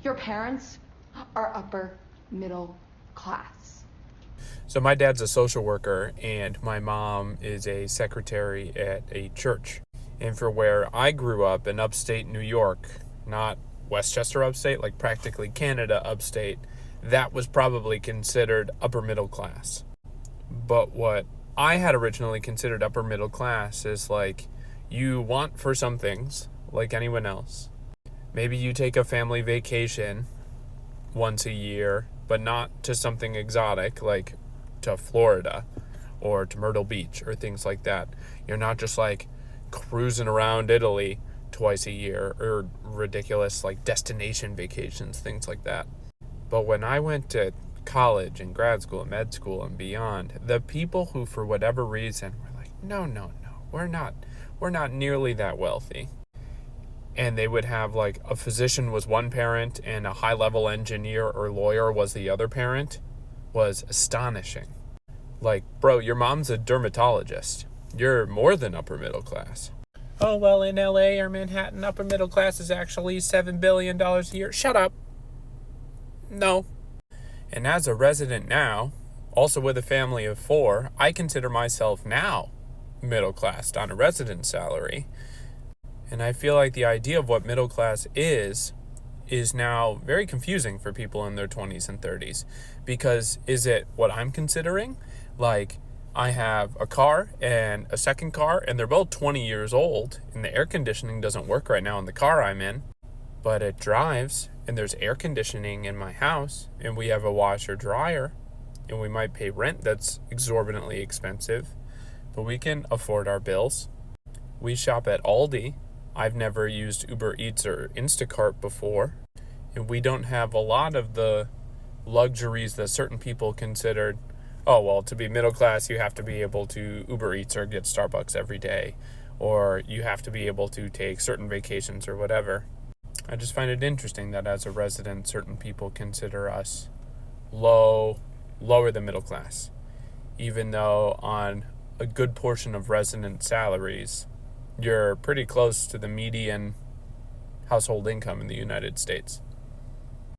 Your parents are upper middle class. So my dad's a social worker and my mom is a secretary at a church. And for where I grew up in upstate New York, not Westchester upstate, like practically Canada upstate, that was probably considered upper middle class. But what I had originally considered upper middle class is like you want for some things like anyone else. Maybe you take a family vacation once a year, but not to something exotic like to Florida or to Myrtle Beach or things like that. You're not just like cruising around Italy twice a year or ridiculous like destination vacations, things like that. But when I went to college and grad school and med school and beyond, the people who for whatever reason were like, no, we're not nearly that wealthy. And they would have like a physician was one parent and a high level engineer or lawyer was the other parent, was astonishing. Like, bro, your mom's a dermatologist. You're more than upper middle class. Oh, well, in LA or Manhattan, upper middle class is actually $7 billion a year. Shut up. No. And as a resident now, also with a family of 4, I consider myself now middle class on a resident salary. And I feel like the idea of what middle class is now very confusing for people in their 20s and 30s. Because is it what I'm considering? Like, I have a car and a second car, and they're both 20 years old, and the air conditioning doesn't work right now in the car I'm in, but it drives, and there's air conditioning in my house, and we have a washer dryer, and we might pay rent that's exorbitantly expensive, but we can afford our bills. We shop at Aldi. I've never used Uber Eats or Instacart before, and we don't have a lot of the luxuries that certain people considered, oh, well, to be middle class, you have to be able to Uber Eats or get Starbucks every day, or you have to be able to take certain vacations or whatever. I just find it interesting that as a resident, certain people consider us lower than middle class, even though on a good portion of resident salaries, you're pretty close to the median household income in the United States.